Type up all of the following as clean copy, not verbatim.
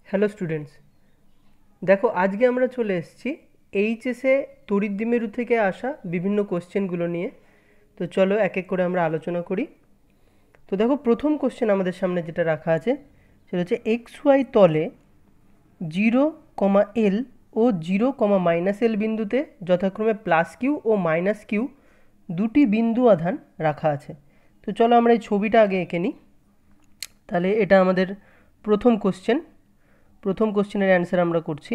Hello students, দেখো আজকে আমরা চলে এসেছি এইচএসে তড়িৎ দ্বিমেরু থেকে আসা বিভিন্ন কোশ্চেনগুলো নিয়ে। তো চলো এক এক করে আমরা আলোচনা করি। তো দেখো প্রথম কোশ্চেন আমাদের সামনে যেটা রাখা আছে সেটা হচ্ছে এক্স ওয়াই তলে 0,L ও 0,-L বিন্দুতে যথাক্রমে প্লাস কিউ ও মাইনাস কিউ দুটি বিন্দু আধান রাখা আছে। তো চলো আমরা এই ছবিটা আগে এঁকে নিই। তাহলে এটা আমাদের প্রথম কোশ্চেনের অ্যান্সার আমরা করছি।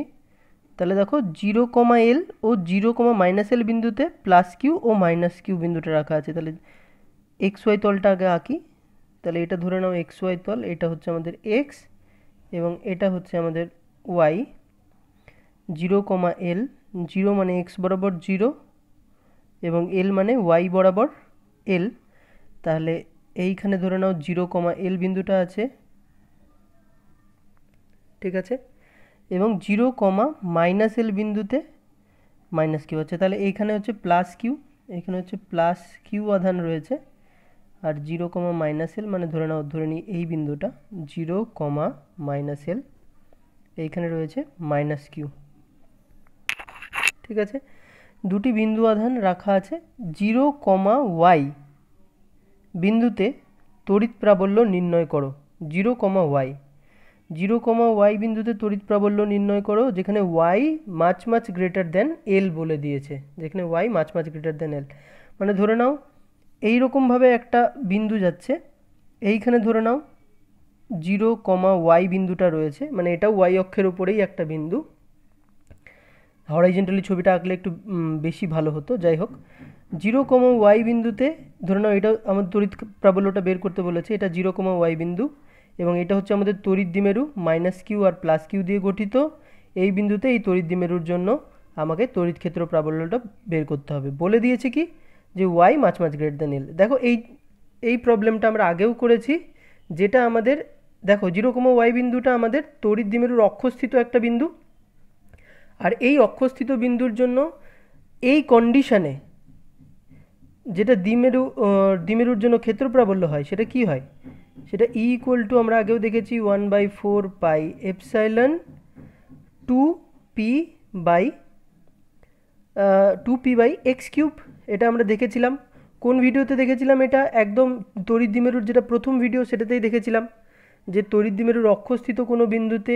তাহলে দেখো 0,L ও 0,-L বিন্দুতে প্লাস কিউ ও মাইনাস কিউ বিন্দুটা রাখা আছে। তাহলে এক্স ওয়াই তলটা আগে আঁকি। তাহলে এটা ধরে নাও এক্স ওয়াই তল, এটা হচ্ছে আমাদের এক্স এবং এটা হচ্ছে আমাদের ওয়াই। 0,L, 0 মানে এক্স বরাবর 0 এবং এল মানে ওয়াই বরাবর এল। তাহলে এইখানে ধরে নাও 0,L বিন্দুটা আছে, ঠিক আছে, এবং 0,-L বিন্দুতে মাইনাস কিউ আছে। তাহলে এইখানে হচ্ছে প্লাস কিউ, এখানে হচ্ছে প্লাস কিউ আধান রয়েছে, আর 0,-L মানে ধরে নিই এই বিন্দুটা 0,-L, এইখানে রয়েছে মাইনাস কিউ, ঠিক আছে। দুটি বিন্দু আধান রাখা আছে। 0,y বিন্দুতে তড়িৎ প্রাবল্য নির্ণয় করো। 0,y, 0,y বিন্দুতে তড়িৎ প্রাবল্য নির্ণয় করো যেখানে y much much greater than L বলে দিয়েছে, যেখানে y much much greater than L. মানে ধরে নাও এইরকমভাবে একটা বিন্দু যাচ্ছে, এইখানে ধরে নাও 0,y বিন্দুটা রয়েছে, মানে এটাও y অক্ষের উপরেই একটা বিন্দু। হরাইজন্টালি ছবিটা আঁকলে একটু বেশি ভালো হতো, যাই হোক। 0,y বিন্দুতে ধরে নাও এটা আমাদের তড়িৎ প্রাবল্যটা বের করতে বলেছে, এটা 0,y বিন্দু এবং এটা হচ্ছে আমাদের তড়িৎ দ্বিমেরু minus Q R plus Q দিয়ে গঠিত। এই বিন্দুতে এই তড়িৎ দ্বিমেরুর জন্য আমাকে তড়িৎ ক্ষেত্র প্রাবল্যটা বের করতে হবে। বলে দিয়েছে কি যে Y much much greater than L. দেখো এই প্রবলেমটা আমরা আগেও করেছি, যেটা আমাদের দেখো 0,y বিন্দুটা আমাদের তড়িৎ দ্বিমেরুর অক্ষস্থিত একটা বিন্দু, আর এই অক্ষস্থিত বিন্দুর জন্য এই কন্ডিশনে যেটা দ্বিমেরুর জন্য ক্ষেত্র প্রাবল্য হয় সেটা কি হয়, সেটা ই ইকুয়াল টু আমরা আগেও দেখেছি 1/4 pi epsilon 2p by 2p by x cube. এটা আমরা দেখেছিলাম কোন ভিডিওতে দেখেছিলাম, এটা একদম তড়িৎ দ্বিমেরুর যেটা প্রথম ভিডিও সেটাতেই দেখেছিলাম যে তড়িৎ দ্বিমেরুর অক্ষস্থিত কোনো বিন্দুতে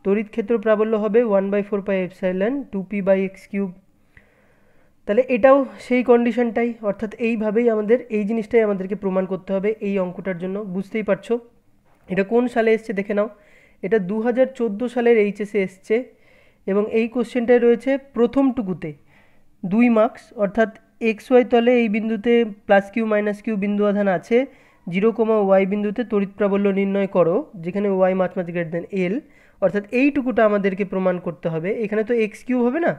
তড়িৎ ক্ষেত্র প্রাবল্য হবে 1/4 pi epsilon 2p by x cube. তাহলে এটাও সেই কন্ডিশনটাই, অর্থাৎ এইভাবেই আমাদের এই জিনিসটাই আমাদেরকে প্রমাণ করতে হবে এই অঙ্কটার জন্য। বুঝতেই পারছো এটা কোন সালে এসছে দেখে নাও, এটা 2014 সালের এইচএসে এসছে এবং এই কোশ্চেনটায় রয়েছে প্রথমটুকুতে 2 মার্কস, অর্থাৎ এক্স ওয়াই তলে এই বিন্দুতে প্লাস কিউ মাইনাস কিউ বিন্দু আধান আছে। 0,y বিন্দুতে তড়িৎ প্রাবল্য নির্ণয় করো যেখানে Y much much greater than L, অর্থাৎ এইটুকুটা আমাদেরকে প্রমাণ করতে হবে। এখানে তো এক্স কিউ হবে না,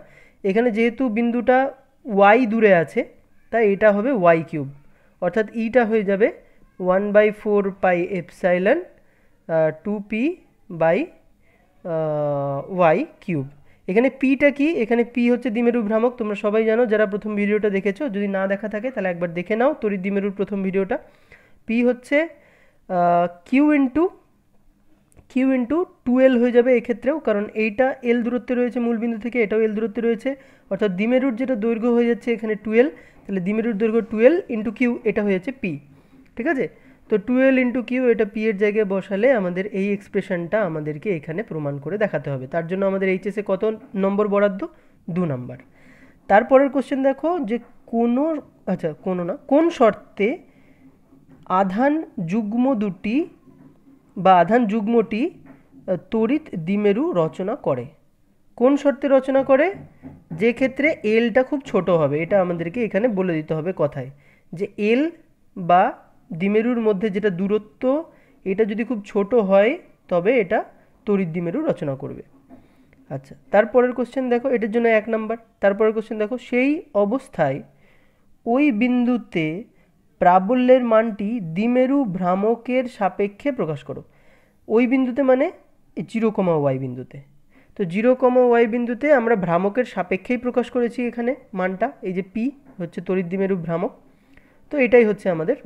এখানে যেহেতু বিন্দুটা ওয়াই দূরে আছে তাই এটা হবে ওয়াই কিউব, অর্থাৎ ইটা হয়ে যাবে 1/4 pi epsilon 2p by y cube. এখানে পিটা কি, এখানে পি হচ্ছে দ্বিমেরু ভ্রামক, তোমরা সবাই জানো যারা প্রথম ভিডিওটা দেখেছো, যদি না দেখা থাকে তাহলে একবার দেখে নাও তড়িৎ দ্বিমেরুর প্রথম ভিডিওটা। পি হচ্ছে কিউ ইন্টু 2L হয়ে যাবে এক্ষেত্রেও, কারণ এইটা এল দূরত্বে রয়েছে মূল বিন্দু থেকে, এটাও এল দূরত্বে রয়েছে, অর্থাৎ দ্বিমেরুর যেটা দৈর্ঘ্য হয়ে যাচ্ছে এখানে 2L, তাহলে দ্বিমেরুর দৈর্ঘ্য 2L ইন্টু কিউ, এটা হয়ে যাচ্ছে পি, ঠিক আছে। তো 2L ইন্টু কিউ এটা পি এর জায়গায় বসালে আমাদের এই এক্সপ্রেশনটা আমাদেরকে এখানে প্রমাণ করে দেখাতে হবে। তার জন্য আমাদের এইচএসে কত নম্বর বরাদ্দ, 2 নম্বর। তারপরের কোশ্চেন দেখো যে কোন শর্তে আধান যুগ্মটি তড়িৎ দ্বিমেরু রচনা করে। কোন শর্তে রচনা করে, যে ক্ষেত্রে এলটা খুব ছোট হবে, এটা আমাদেরকে এখানে বলে দিতে হবে কথায়, যে এল বা দ্বিমেরুর মধ্যে যেটা দূরত্ব এটা যদি খুব ছোট হয় তবে এটা তড়িৎ দ্বিমেরু রচনা করবে। আচ্ছা, তারপরের কোশ্চেন দেখো, এটার জন্য 1 নাম্বার। তারপরের কোশ্চেন দেখো, সেই অবস্থায় ওই বিন্দুতে প্রাবল্যের মানটি দ্বিমেরু ভ্রামকের সাপেক্ষে প্রকাশ করো। ওই বিন্দুতে মানে 0,y বিন্দুতে, তো 0,y বিন্দুতে আমরা ভ্রামকের সাপেক্ষেই প্রকাশ করেছি এখানে মানটা, এই যে পি হচ্ছে তড়িৎ দ্বিমেরু ভ্রামক। তো এটাই হচ্ছে আমাদের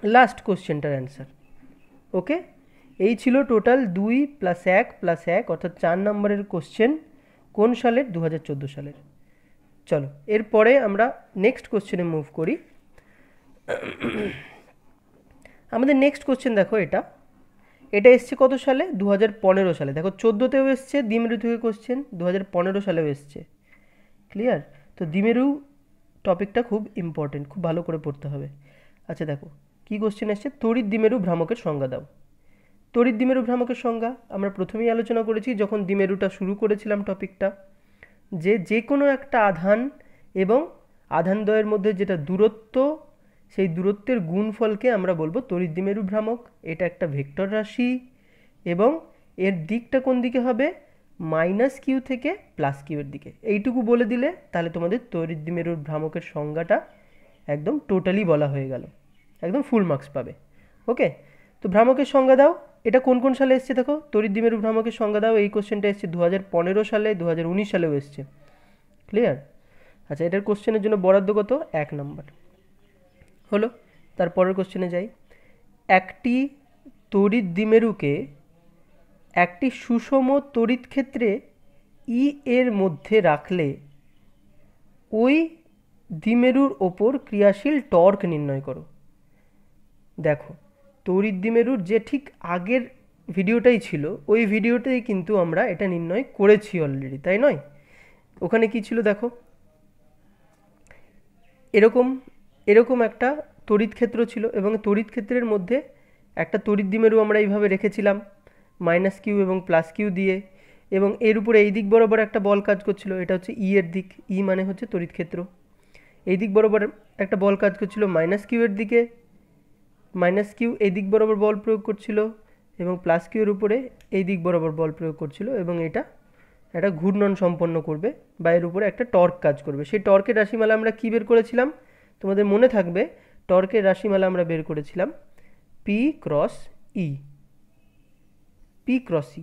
লাস্ট কোশ্চেনটার অ্যান্সার। ওকে, এই ছিল টোটাল 2 + 1 + 1 অর্থাৎ 4 নম্বরের কোশ্চেন। কোন সালের? 2014 সালের। চলো এরপরে আমরা নেক্সট কোশ্চেনে মুভ করি। আমাদের নেক্সট কোশ্চেন দেখো, এটা এসছে কত সালে? 2015 সালে। দেখো 14তেও এসছে দ্বিমেরু থেকে কোশ্চেন, 2015 সালেও এসছে। ক্লিয়ার? তো দ্বিমেরু টপিকটা খুব ইম্পর্টেন্ট, খুব ভালো করে পড়তে হবে। আচ্ছা দেখো কি কোশ্চেন এসছে, তড়িৎ দ্বিমেরু ভ্রামকের সংজ্ঞা দাও। তড়িৎ দ্বিমেরু ভ্রামকের সংজ্ঞা আমরা প্রথমেই আলোচনা করেছি যখন দ্বিমেরুটা শুরু করেছিলাম টপিকটা, যে কোনো একটা আধান এবং আধানদ্বয়ের মধ্যে যেটা দূরত্ব, সেই দূরত্বের গুণফলকে আমরা বলবো তড়িৎ দ্বিমেরু ভ্রামক। এটা একটা ভেক্টর রাশি এবং এর দিকটা কোন দিকে হবে? -q থেকে +q এর দিকে। এইটুকু বলে দিলে তাহলে তোমাদের তড়িৎ দ্বিমেরুর ভ্রামকের সংজ্ঞাটা একদম টোটালি বলা হয়ে গেল, একদম ফুল মার্কস পাবে। ওকে, তো ভ্রামকের সংজ্ঞা দাও। এটা কোন কোন সালে এসছে দেখো, তড়িৎ দ্বিমেরু ভ্রামকের সংজ্ঞা দাও। এই কোশ্চেনটা এসছে 2015 সালে, 2019 সালেও এসছে। ক্লিয়ার? আচ্ছা, এটার কোশ্চেনের জন্য বরাদ্দ কত? 1 নম্বর হলো। তারপরের কোশ্চেনে যাই। একটি তড়িৎ দ্বিমেরুকে একটি সুষম তড়িৎ ক্ষেত্রে ই এর মধ্যে রাখলে ওই দ্বিমেরুর ওপর ক্রিয়াশীল টর্ক নির্ণয় করো। দেখো তড়িৎ দ্বিমেরুর যে ঠিক আগের ভিডিওটাই ছিল, ওই ভিডিওটাই কিন্তু আমরা এটা নির্ণয় করেছি অলরেডি, তাই নয়? ওখানে কি ছিল দেখো, এরকম এরকম একটা তড়িৎ ক্ষেত্র ছিল এবং তড়িৎ ক্ষেত্রের মধ্যে একটা তড়িৎ দ্বিমেরু আমরা এইভাবে রেখেছিলাম -q এবং +q দিয়ে, এবং এর উপরে এই দিক বরাবর একটা বল কাজ করছিল, এটা হচ্ছে ই এর দিক। ই মানে হচ্ছে তড়িৎ ক্ষেত্র। এই দিক বরাবর একটা বল কাজ করছিল -q এর দিকে, -q এই দিক বরাবর বল প্রয়োগ করছিল এবং +q এর উপরে এই দিক বরাবর বল প্রয়োগ করছিল, এবং এটা একটা ঘূর্ণন সম্পন্ন করবে বা এর উপরে একটা টর্ক কাজ করবে। সেই টর্কের রাশিমালা আমরা কি বের করেছিলাম? তোমাদের মনে থাকবে টর্কের রাশিমালা আমরা বের করেছিলাম P × E। P × E,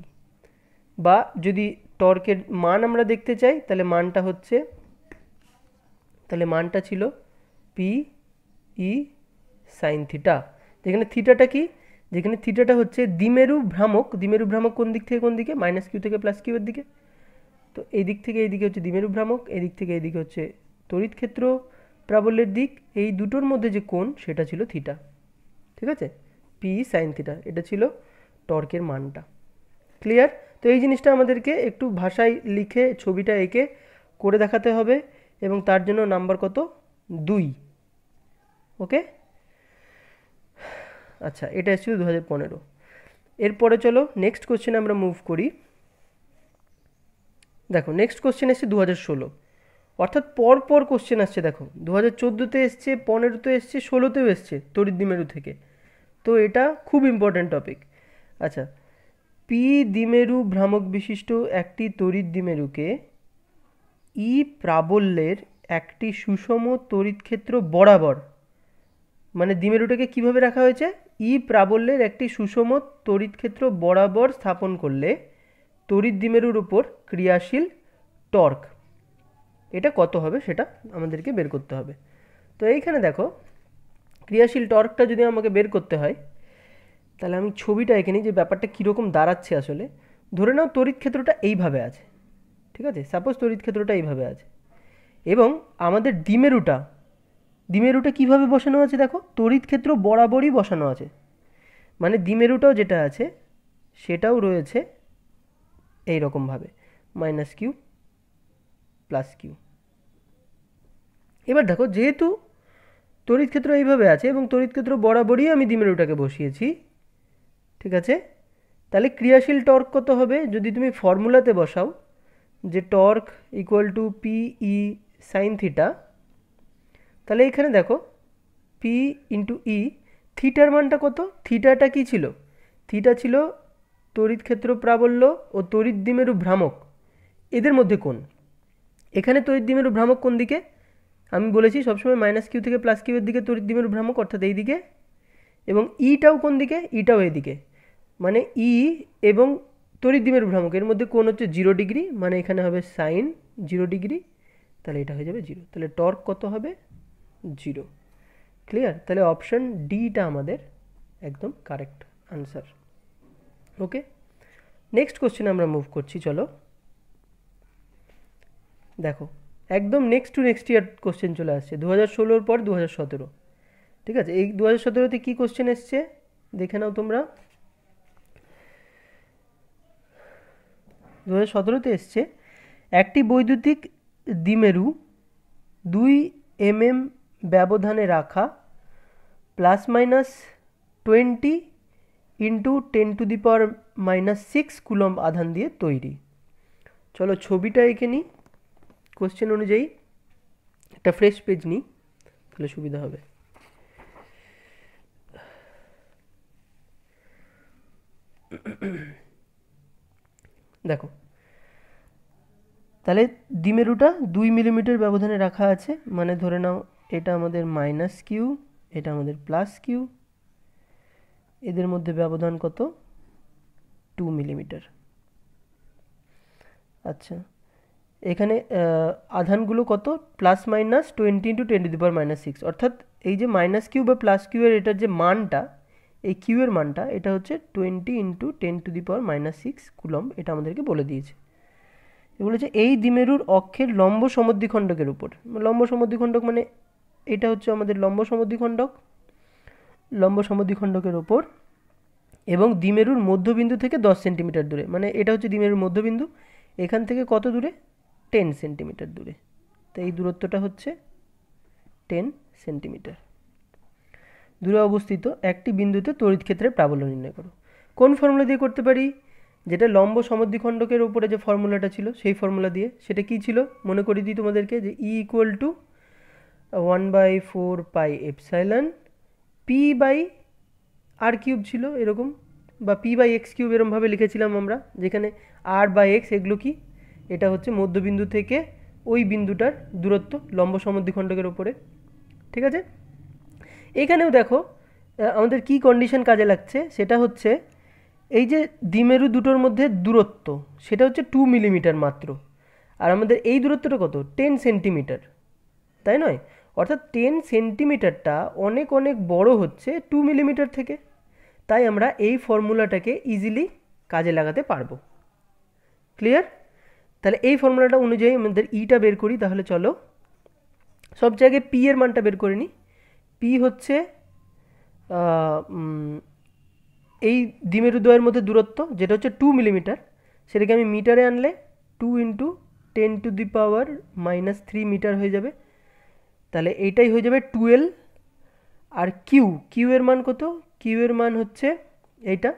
বা যদি টর্কের মান আমরা দেখতে চাই তাহলে মানটা ছিল PE sin θ। যেখানে থিটাটা কি? যেখানে থিটাটা হচ্ছে দ্বিমেরু ভ্রামক। দ্বিমেরু ভ্রামক কোন দিক থেকে কোন দিকে? -q থেকে +q এর দিকে। তো এই দিক থেকে এই দিকে হচ্ছে দ্বিমেরু ভ্রামক, এই দিক থেকে এই দিকে হচ্ছে তড়িৎ ক্ষেত্র প্রাবল্যের দিক। এই দুটোর মধ্যে যে কোণ সেটা ছিল থিটা। ঠিক আছে? PE sin θ, এটা ছিল টর্কের মানটা। ক্লিয়ার? তো এই জিনিসটা আমাদেরকে একটু ভাষায় লিখে ছবিটা এঁকে করে দেখাতে হবে, এবং তার জন্য নাম্বার কত? 2। ওকে, আচ্ছা এটা এসেছিল 2015। এরপরে চলো নেক্সট কোশ্চেনে আমরা মুভ করি। দেখো নেক্সট কোশ্চেন এসছে 2016, অর্থাৎ পর কোশ্চেন আসছে। দেখো 2014তে এসছে, 15তে এসছে, 16তেও এসছে তড়িৎ দ্বিমেরু থেকে। তো এটা খুব ইম্পর্ট্যান্ট টপিক। আচ্ছা, পি দ্বিমেরু ভ্রামক বিশিষ্ট একটি তড়িৎ দ্বিমেরুকে ই প্রাবল্যের একটি সুষম তড়িৎ ক্ষেত্র বরাবর, মানে দ্বিমেরুটাকে কিভাবে রাখা হয়েছে? ই প্রাবল্যের একটি সুষম তড়িৎ ক্ষেত্র বরাবর স্থাপন করলে তড়িৎ দ্বিমেরুর উপর ক্রিয়াশীল টর্ক এটা কত হবে সেটা আমাদেরকে বের করতে হবে। তো এইখানে দেখো ক্রিয়াশীল টর্কটা যদি আমাকে বের করতে হয়, তাহলে আমি ছবিটা এখানে যে ব্যাপারটা কীরকম দাঁড়াচ্ছে আসলে, ধরে নাও তড়িৎ ক্ষেত্রটা এইভাবে আছে। ঠিক আছে, সাপোজ তড়িৎ ক্ষেত্রটা এইভাবে আছে এবং আমাদের দ্বিমেরুটা কিভাবে বসানো আছে? দেখো তড়িৎ ক্ষেত্র বরাবরই বসানো আছে, মানে দ্বিমেরুটাও যেটা আছে সেটাও রয়েছে এই রকমভাবে -q +q। এবার দেখো যেহেতু তড়িৎ ক্ষেত্র এইভাবে আছে এবং তড়িৎ ক্ষেত্র বরাবরই আমি দ্বিমেরুটাকে বসিয়েছি, ঠিক আছে, তাহলে ক্রিয়াশীল টর্ক কত হবে? যদি তুমি ফর্মুলাতে বসাও যে টর্ক = PE sin θ, তাহলে এখানে দেখো P × E, থিটার মানটা কত? থিটাটা কি ছিল? থিটা ছিল তড়িৎ ক্ষেত্র প্রাবল্য ও তড়িৎ দ্বিমেরু ভ্রামক এদের মধ্যে কোণ। এখানে তড়িৎ দ্বিমেরু ভ্রামক কোন দিকে? আমি বলেছি সবসময় -q থেকে +q এর দিকে তড়িৎ দ্বিমেরু ভ্রামক, অর্থাৎ এই দিকে। এবং ইটাও কোন দিকে? ইটাও এই দিকে। মানে ই এবং তড়িৎ দ্বিমেরু ভ্রামক এর মধ্যে কোণ হচ্ছে 0 ডিগ্রি, মানে এখানে হবে sin 0 ডিগ্রি, তাহলে এটা হয়ে যাবে 0। তাহলে টর্ক কত হবে? 0। ক্লিয়ার? তাহলে অপশন ডিটা আমাদের একদম কারেক্ট আনসার। ওকে, নেক্সট কোশ্চেনে আমরা মুভ করছি। চলো দেখো, একদম next to next year question চলে আসছে, 2016 পর 2017। ঠিক আছে, এই 2017তে কী কোশ্চেন এসছে দেখে নাও তোমরা। 2017তে এসছে, একটি বৈদ্যুতিক দ্বিমেরু 2 mm ব্যবধানে রাখা +-20 × 10⁻⁻6 কুলম্ব আধান দিয়ে তৈরি। চলো ছবিটা এঁকে নিই কোশ্চেন অনুযায়ী, একটা ফ্রেশ পেজ নিই, তাহলে সুবিধা হবে। দেখো তাহলে দ্বিমেরুটা 2 মিলিমিটার ব্যবধানে রাখা আছে, মানে ধরে নাও এটা আমাদের -q, এটা আমাদের +q, এদের মধ্যে ব্যবধান কত? 2 মিলিমিটার। আচ্ছা, এখানে আধানগুলো কত? +-20 × 10⁻⁻6, অর্থাৎ এই যে -q বা +q এর এটার যে মানটা, এই q এর মানটা এটা হচ্ছে 20 × 10⁻⁻6 কুলম্ব, এটা আমাদেরকে বলে দিয়েছে। বলেছে এই দ্বিমেরুর অক্ষের লম্ব সমদ্বিখণ্ডকের উপর, লম্ব সমদ্বিখণ্ডক মানে এটা হচ্ছে আমাদের লম্ব সমদ্বিখণ্ডকের ওপর, এবং দ্বিমেরুর মধ্যবিন্দু থেকে 10 সেন্টিমিটার দূরে, মানে এটা হচ্ছে দ্বিমেরুর মধ্যবিন্দু, এখান থেকে কত দূরে? 10 সেন্টিমিটার দূরে। তো এই দূরত্বটা হচ্ছে 10 সেন্টিমিটার দূরে অবস্থিত একটি বিন্দুতে তড়িৎ ক্ষেত্রের প্রাবল্য নির্ণয় করো। কোন ফর্মুলা দিয়ে করতে পারি? যেটা লম্ব সমদ্বিখণ্ডকের উপরে যে ফর্মুলাটা ছিল সেই ফর্মুলা দিয়ে। সেটা কি ছিল মনে করিয়ে দিই তোমাদেরকে, যে E = 1/4πε p/r³ ছিল এরকম, বা p/x³ এরকমভাবে লিখেছিলাম আমরা, যেখানে r/x এগুলো কি, এটা হচ্ছে মধ্যবিন্দু থেকে ওই বিন্দুটার দূরত্ব লম্ব সমদ্বিখণ্ডকের ওপরে। ঠিক আছে, এখানেও দেখো আমাদের কি কন্ডিশন কাজে লাগছে, সেটা হচ্ছে এই যে দ্বিমেরু দুটোর মধ্যে দূরত্ব সেটা হচ্ছে 2 মিলিমিটার মাত্র, আর আমাদের এই দূরত্বটা কত? 10 সেন্টিমিটার, তাই নয়? অর্থাৎ 10 সেন্টিমিটারটা অনেক অনেক বড় হচ্ছে 2 মিলিমিটার থেকে, তাই আমরা এই ফর্মুলাটাকে ইজিলি কাজে লাগাতে পারবো। ক্লিয়ার? তাহলে এই ফর্মুলাটা অনুযায়ী আমাদের ইটা বের করি। তাহলে চলো সব জায়গায় পি এর মানটা বের করে নিই। পি হচ্ছে এই দ্বিমেরুদ্বয়ের মধ্যে দূরত্ব, যেটা হচ্ছে 2 মিলিমিটার, সেটাকে আমি মিটারে আনলে 2 × 10⁻³ মিটার হয়ে যাবে। তাহলে এইটাই হয়ে যাবে 12। আর কিউ এর মান কত? কিউ এর মান হচ্ছে এইটা,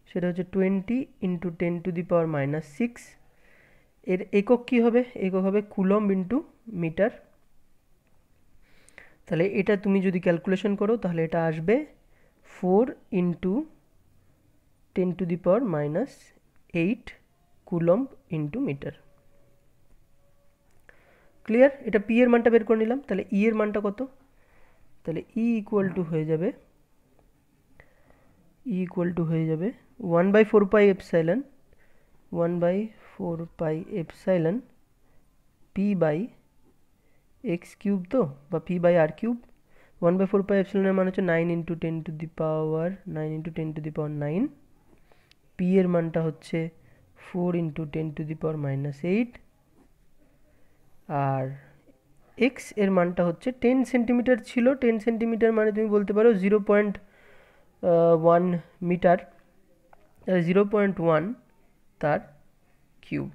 সেটা হচ্ছে 20 × 10⁻⁻6। এর একক কি হবে? একক হবে কুলম্ব ইন্টু মিটার। তাহলে এটা তুমি যদি ক্যালকুলেশন করো তাহলে এটা আসবে 4 × 10⁻⁸ কুলম্ব ইন্টু মিটার। ক্লিয়ার? এটা পি এর মানটা বের করে নিলাম। তাহলে ই এর মানটা কত? তাহলে ই ইকুয়াল টু হয়ে যাবে 1/4πε p/x³ তো, বা p/r³। 1/4πε এর মান হচ্ছে 9 × 10⁻9 পি এর মানটা হচ্ছে 4 × 10⁻⁸, আর এক্স এর মানটা হচ্ছে 10 সেন্টিমিটার ছিল। 10 সেন্টিমিটার মানে তুমি বলতে পারো 0.1 মিটার, 0.1 তার কিউব।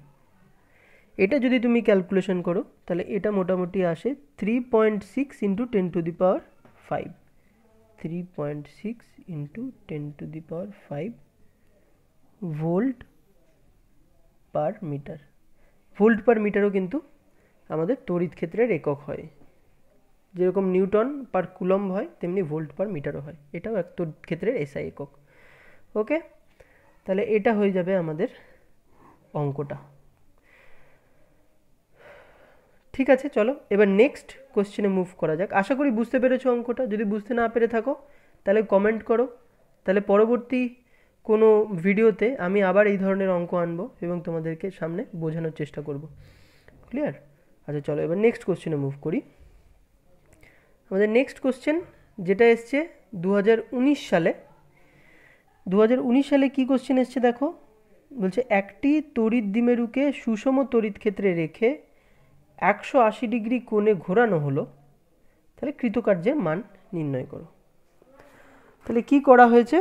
এটা যদি তুমি ক্যালকুলেশন করো তাহলে এটা মোটামুটি আসে 3.6 × 10⁵, 3.6 × 10⁵ volt per metre. Volt per মিটারও কিন্তু আমাদের তড়িৎ ক্ষেত্রের একক হয়, যেরকম নিউটন পার কুলম্ব হয় তেমনি ভোল্ট পার মিটারও হয়, এটাও এক তড়িৎ ক্ষেত্রের এসআই একক। ওকে, তাহলে এটা হয়ে যাবে আমাদের অঙ্কটা। ঠিক আছে, চলো এবার নেক্সট কোশ্চেনে মুভ করা যাক। আশা করি বুঝতে পেরেছো অঙ্কটা। যদি বুঝতে না পেরে থাকো তাহলে কমেন্ট করো, তাহলে পরবর্তী কোনো ভিডিওতে আমি আবার এই ধরনের অঙ্ক আনবো এবং তোমাদেরকে সামনে বোঝানোর চেষ্টা করব। ক্লিয়ার? আচ্ছা চলো এবার নেক্সট কোশ্চেনে মুভ করি। আমাদের নেক্সট কোশ্চেন যেটা এসছে 2019 সালে, 2019 সালে কি কোশ্চেন এসছে দেখো, বলছে একটি তড়িৎ দ্বিমেরুকে সুষম তড়িৎ ক্ষেত্রে রেখে 180 ডিগ্রি কোণে ঘোরানো হলো, তাহলে কৃতকার্যের মান নির্ণয় করো। তাহলে কি করা হয়েছে,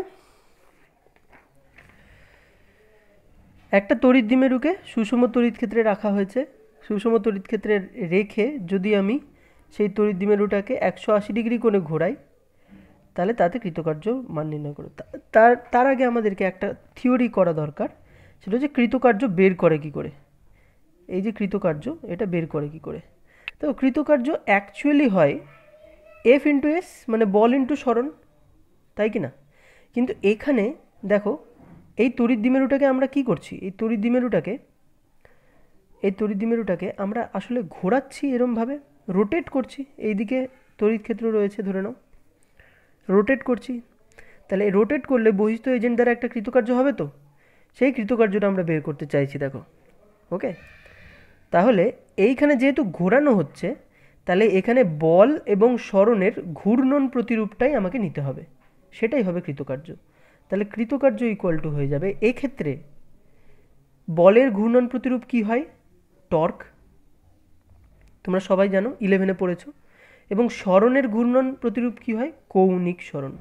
একটা তড়িৎ দ্বিমেরুকে সুষম তড়িৎ ক্ষেত্রে রাখা হয়েছে। সুষম তড়িৎ ক্ষেত্রে রেখে যদি আমি সেই তড়িৎ দ্বিমেরুটাকে 180 ডিগ্রি কোণে ঘোরাই, তাহলে তাতে কৃতকার্য মান নির্ণয় করো। তার আগে আমাদেরকে একটা থিওরি করা দরকার, সেটা হচ্ছে কৃতকার্য বের করে কি করে। এই যে কৃতকার্য, এটা বের করে কি করে। তো কৃতকার্য অ্যাকচুয়ালি হয় এফ ইন্টু এস, মানে বল ইন্টু সরণ, তাই কি না? কিন্তু এখানে দেখো, এই তড়িৎ দ্বিমেরুটাকে আমরা কি করছি, এই তড়িৎ দ্বিমেরুটাকে আমরা আসলে ঘোরাচ্ছি এরমভাবে, রোটেট করছি। এইদিকে তড়িৎ ক্ষেত্র রয়েছে ধরে নাও, রোটেট করছি। তাহলে রোটেট করলে বহিস্থ এজেন্ট দ্বারা একটা কৃতকার্য হবে, তো সেই কৃতকার্যটা আমরা বের করতে চাইছি দেখো। ওকে, তাহলে এইখানে যেহেতু ঘোরানো হচ্ছে, তাহলে এখানে বল এবং সরণের ঘূর্ণন প্রতিরূপটাই আমাকে নিতে হবে, সেটাই হবে কৃতকার্য। তাহলে কৃতকার্য ইকুয়াল টু হয়ে যাবে, এক্ষেত্রে বলের ঘূর্ণন প্রতিরূপ কি হয়, টর্ক, তোমরা সবাই জানো, 11-এ পড়েছো। এবং সরণের ঘূর্ণন প্রতিরূপ কি হয়, কৌণিক সরণ।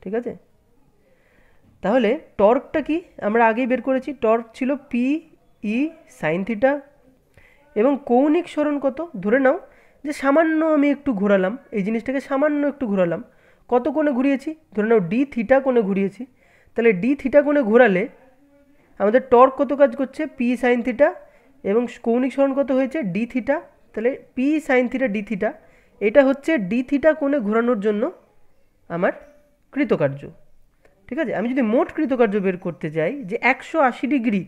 ঠিক আছে, তাহলে টর্কটা কি আমরা আগেই বের করেছি, টর্ক ছিল পি ই সাইন থিটা। এবং কৌণিক সরণ কত, ধরে নাও যে সামান্য আমি একটু ঘোরালাম, এই জিনিসটাকে সামান্য একটু ঘোরালাম, কত কোণে ঘুরিয়েছি, ধরে নাও ডি থিটা কোণে ঘুরিয়েছি। তাহলে ডি থিটা কোণে ঘোরালে আমাদের টর্ক কত কাজ করছে, পি সাইন থিটা, এবং কৌণিক সরণ কত হয়েছে, ডি থিটা। তাহলে P sine theta D theta, এটা হচ্ছে ডি থিটা কোণে ঘোরানোর জন্য আমার কৃতকার্য। ঠিক আছে, আমি যদি মোট কৃতকার্য বের করতে চাই যে 180 ডিগ্রি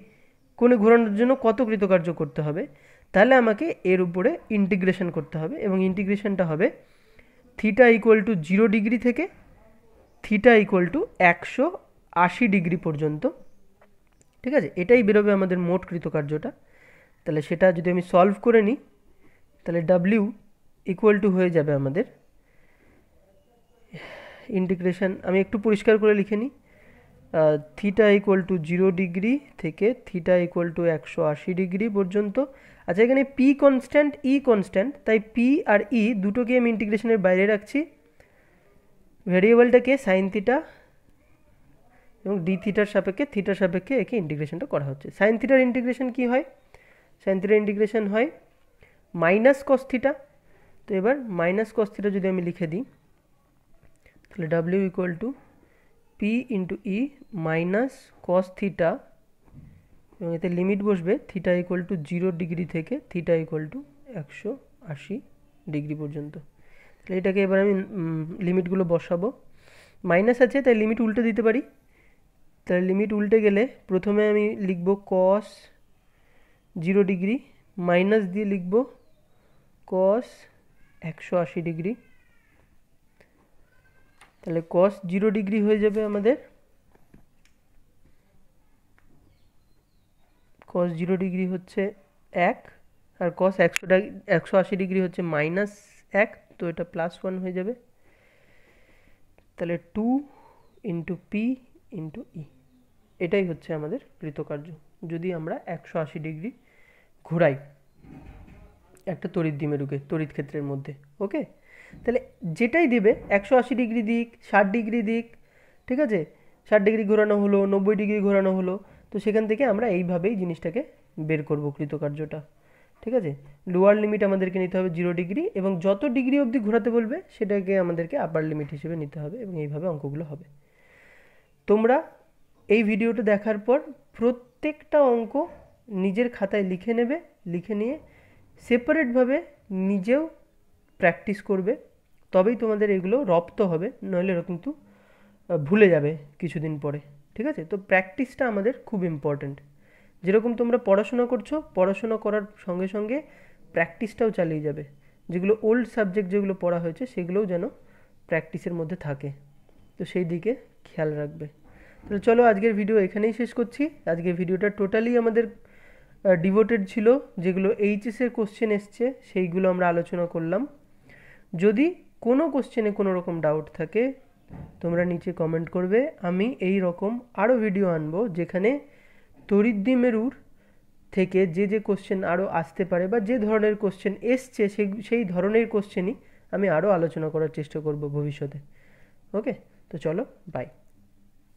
কোণে ঘোরানোর জন্য কত কৃতকার্য করতে হবে, তাহলে আমাকে এর উপরে ইন্টিগ্রেশন করতে হবে। এবং ইন্টিগ্রেশনটা হবে থিটা ইকুয়াল টু 0 ডিগ্রি থেকে থিটা ইকুয়াল টু 180 ডিগ্রি পর্যন্ত। ঠিক আছে, এটাই বেরোবে আমাদের মোট কৃতকার্যটা। তাহলে সেটা যদি আমি সলভ করে নিই, তাহলে ডাব্লিউ ইকুয়াল টু হয়ে যাবে আমাদের ইন্টিগ্রেশন, আমি একটু পরিষ্কার করে লিখে নিই, থিটা ইকুয়াল টু 0 ডিগ্রি থেকে থিটা ইকুয়াল টু 180 ডিগ্রি পর্যন্ত। আচ্ছা, এখানে পি কনস্ট্যান্ট, ই কনস্ট্যান্ট, তাই পি আর ই দুটোকে আমি ইন্টিগ্রেশনের বাইরে রাখছি। ভেরিয়েবলটাকে সাইন থিটা এবং ডি থিটার সাপেক্ষে একে ইন্টিগ্রেশনটা করা হচ্ছে। সাইন থিটার ইন্টিগ্রেশন কি হয়, সাইন থিটার ইন্টিগ্রেশন হয় মাইনাস কস থিটা। তো এবার মাইনাস কস থিটা যদি আমি লিখে দিই, তাহলে W equal to P into E minus cos theta, এবং এতে লিমিট বসবে থিটা ইকুয়াল টু 0 ডিগ্রি থেকে থিটা ইকুয়াল টু 180 ডিগ্রি পর্যন্ত। তাহলে এটাকে এবার আমি লিমিটগুলো বসাবো, মাইনাস আছে তাই লিমিট উল্টে দিতে পারি। তাহলে লিমিট উল্টে গেলে প্রথমে আমি লিখব কস 0 ডিগ্রি, মাইনাস দিয়ে লিখব কস 180 ডিগ্রি। তাহলে কস 0 ডিগ্রি হয়ে যাবে আমাদের, কস 0 ডিগ্রি হচ্ছে 1, আর কস 180 ডিগ্রি হচ্ছে -1, তো এটা +1 হয়ে যাবে। তাহলে 2 ইন্টু পি ইন্টু ই, এটাই হচ্ছে আমাদের কৃতকার্য যদি আমরা 180 ডিগ্রি ঘোরাই একটা তড়িৎ দ্বিমেরুকে তড়িৎ ক্ষেত্রের মধ্যে। ওকে, তাহলে যেটাই দেবে 180 ডিগ্রি দিক, 60 ডিগ্রি দিক, ঠিক আছে, 60 ডিগ্রি ঘোরানো হলো, 90 ডিগ্রি ঘোরানো হলো, তো সেখান থেকে আমরা এইভাবেই জিনিসটাকে বের করব কৃতকার্যটা। ঠিক আছে, লোয়ার লিমিট আমাদেরকে নিতে হবে 0 ডিগ্রি, এবং যত ডিগ্রি অবধি ঘোরাতে বলবে সেটাকে আমাদেরকে আপার লিমিট হিসেবে নিতে হবে, এবং এইভাবে অঙ্কগুলো হবে। তোমরা এই ভিডিওটা দেখার পর প্রত্যেকটা অঙ্ক নিজের খাতায় লিখে নেবে, লিখে নিয়ে সেপারেটভাবে নিজেও প্র্যাকটিস করবে, তবেই তোমাদের এগুলো রপ্ত হবে, নইলে এরা কিন্তু ভুলে যাবে কিছুদিন পরে। ঠিক আছে, তো প্র্যাকটিসটা আমাদের খুব ইম্পর্ট্যান্ট। যেরকম তোমরা পড়াশোনা করছো, পড়াশোনা করার সঙ্গে সঙ্গে প্র্যাকটিসটাও চালিয়ে যাবে, যেগুলো ওল্ড সাবজেক্ট যেগুলো পড়া হয়েছে সেগুলোও যেন প্র্যাকটিসের মধ্যে থাকে, তো সেই দিকে খেয়াল রাখবে। তাহলে চলো আজকের ভিডিও এখানেই শেষ করছি। আজকের ভিডিওটা টোটালি আমাদের ডিভোটেড ছিল, যেগুলো এইচএসের কোশ্চেন এসছে সেইগুলো আমরা আলোচনা করলাম। যদি কোনো কোশ্চেনে কোনো রকম ডাউট থাকে তোমরা নিচে কমেন্ট করবে। আমি এই রকম আরও ভিডিও আনবো যেখানে তড়িৎদ্বিমেরুর থেকে যে কোশ্চেন আরও আসতে পারে বা যে ধরনের কোশ্চেন এসছে সেই ধরনের কোশ্চেনই আমি আরও আলোচনা করার চেষ্টা করব ভবিষ্যতে। ওকে, তো চলো, বাই।